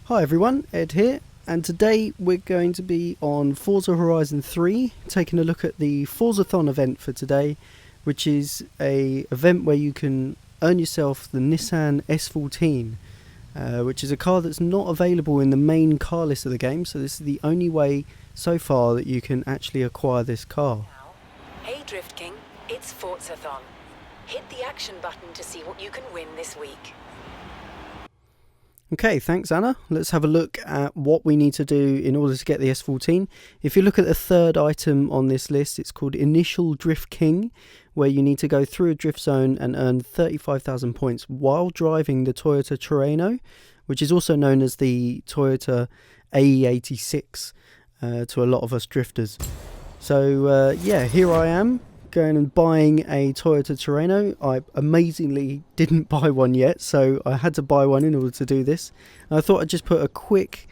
Hi everyone, Ed here, and today we're going to be on Forza Horizon 3, taking a look at the Forzathon event for today, which is a event where you can earn yourself the Nissan S14, which is a car that's not available in the main car list of the game, so this is the only way so far that you can actually acquire this car. Hey Drift King, it's Forzathon. Hit the action button to see what you can win this week. Okay, thanks Anna. Let's have a look at what we need to do in order to get the S14. If you look at the third item on this list, it's called Initial Drift King, where you need to go through a drift zone and earn 35,000 points while driving the Toyota Terreno, which is also known as the Toyota AE86 to a lot of us drifters. So yeah, here I am, going and buying a Toyota Terreno. I amazingly didn't buy one yet, so I had to buy one in order to do this. And I thought I'd just put a quick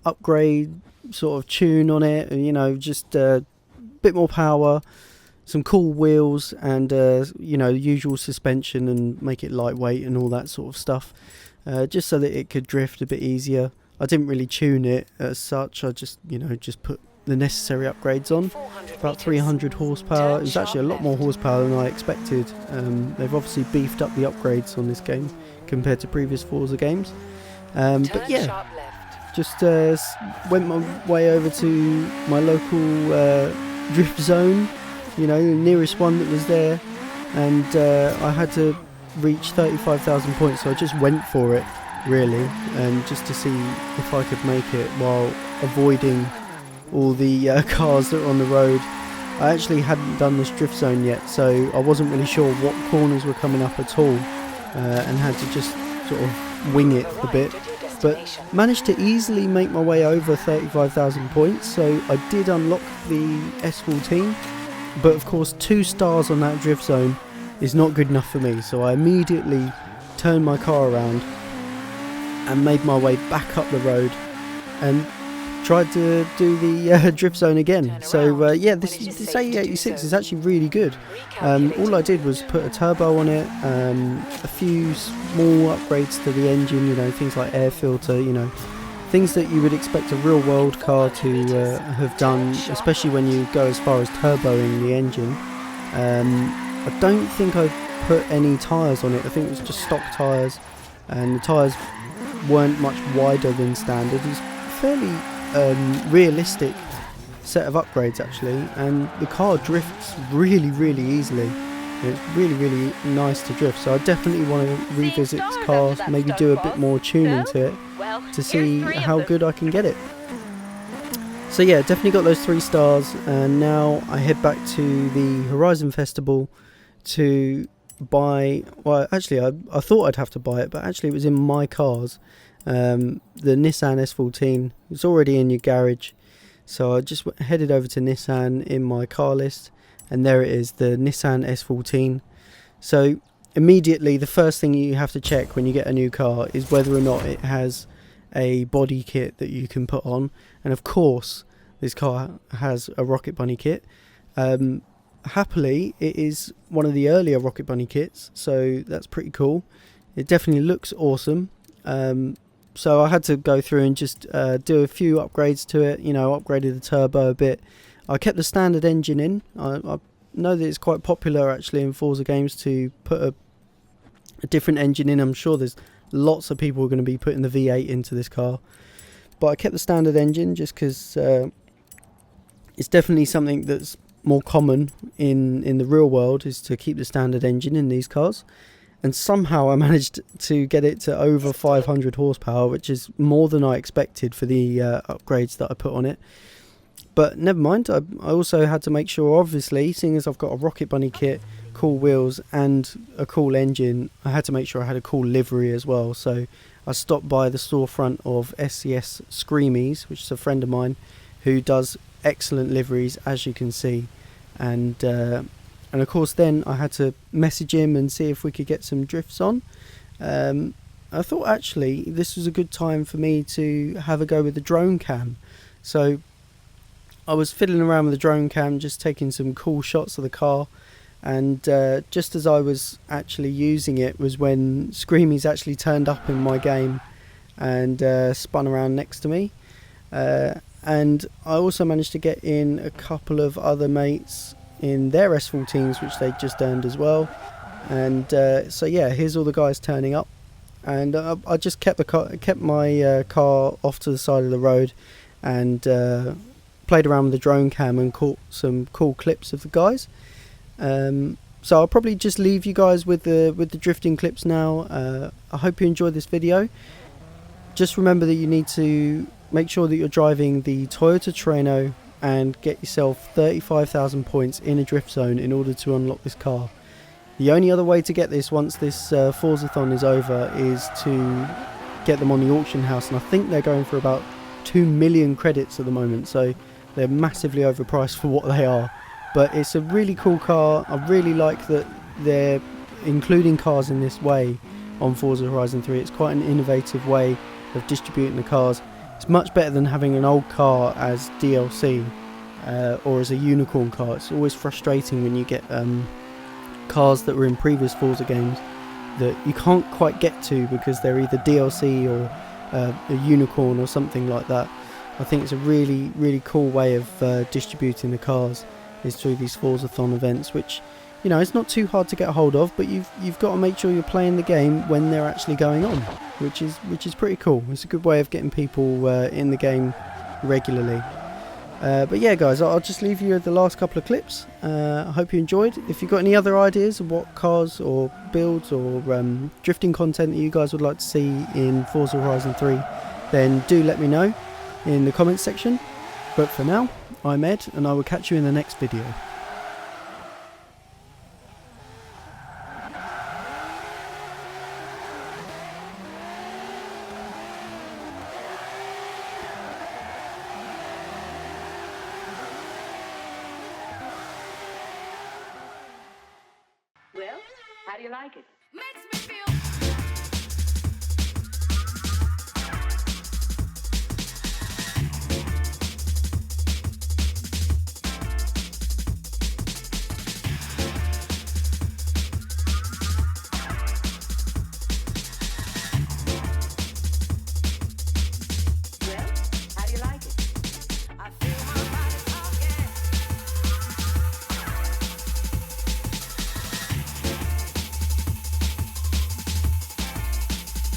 upgrade sort of tune on it, and just a bit more power, some cool wheels, and usual suspension, and make it lightweight and all that sort of stuff, just so that it could drift a bit easier. I didn't really tune it as such. I just put the necessary upgrades on. About 300 horsepower. It was actually a lot more horsepower than I expected. They've obviously beefed up the upgrades on this game compared to previous Forza games. But yeah, just went my way over to my local drift zone, the nearest one that was there, and I had to reach 35,000 points, so I just went for it really, just to see if I could make it while avoiding all the cars that are on the road. I actually hadn't done this drift zone yet, so I wasn't really sure what corners were coming up at all, and had to just sort of wing it a bit, but managed to easily make my way over 35,000 points. So I did unlock the S14, but of course 2 stars on that drift zone is not good enough for me, so I immediately turned my car around and made my way back up the road and tried to do the drift zone again. So yeah, this AE86 is actually really good. All I did was put a turbo on it, a few small upgrades to the engine, things like air filter, things that you would expect a real world car to have done, especially when you go as far as turboing the engine. I don't think I put any tyres on it. I think it was just stock tyres, and the tyres weren't much wider than standard. It's fairly realistic set of upgrades actually, and the car drifts really easily. It's really nice to drift, so I definitely want to revisit this car, maybe do a bit more tuning to it to see how good I can get it. So yeah, definitely got those 3 stars, and now I head back to the Horizon Festival to buy, well actually I thought I'd have to buy it, but actually it was in my cars. The Nissan S14, it's already in your garage, so I just headed over to Nissan in my car list, and there it is, the Nissan S14. So immediately the first thing you have to check when you get a new car is whether or not it has a body kit that you can put on, and of course this car has a Rocket Bunny kit. Happily it is one of the earlier Rocket Bunny kits, so that's pretty cool. It definitely looks awesome. So I had to go through and just do a few upgrades to it. Upgraded the turbo a bit. I kept the standard engine in. I know that it's quite popular actually in Forza games to put a different engine in. I'm sure there's lots of people who are going to be putting the V8 into this car, but I kept the standard engine just because it's definitely something that's more common in the real world, is to keep the standard engine in these cars. And somehow I managed to get it to over 500 horsepower, which is more than I expected for the upgrades that I put on it. But never mind, I also had to make sure, obviously, seeing as I've got a Rocket Bunny kit, cool wheels and a cool engine, I had to make sure I had a cool livery as well. So I stopped by the storefront of SCS Screamies, which is a friend of mine who does excellent liveries, as you can see. And of course then I had to message him and see if we could get some drifts on. I thought actually this was a good time for me to have a go with the drone cam. So I was fiddling around with the drone cam, just taking some cool shots of the car, and just as I was actually using it was when Screamies actually turned up in my game and spun around next to me. And I also managed to get in a couple of other mates in their S14s, which they just earned as well. And so yeah, here's all the guys turning up, and I just kept my car off to the side of the road, and played around with the drone cam and caught some cool clips of the guys. So I'll probably just leave you guys with the drifting clips now. I hope you enjoyed this video. Just remember that you need to make sure that you're driving the Toyota Terreno and get yourself 35,000 points in a drift zone in order to unlock this car. The only other way to get this once this Forzathon is over is to get them on the auction house, and I think they're going for about 2 million credits at the moment, so they're massively overpriced for what they are. But it's a really cool car. I really like that they're including cars in this way on Forza Horizon 3. It's quite an innovative way of distributing the cars. It's much better than having an old car as DLC or as a unicorn car. It's always frustrating when you get cars that were in previous Forza games that you can't quite get to because they're either DLC or a unicorn or something like that. I think it's a really, really cool way of distributing the cars is through these Forzathon events, which, you know, it's not too hard to get a hold of, but you've got to make sure you're playing the game when they're actually going on, which is pretty cool. It's a good way of getting people in the game regularly. But yeah, guys, I'll just leave you with the last couple of clips. I hope you enjoyed. If you've got any other ideas of what cars or builds or drifting content that you guys would like to see in Forza Horizon 3, then do let me know in the comments section. But for now, I'm Ed, and I will catch you in the next video. Well, how do you like it? Makes me feel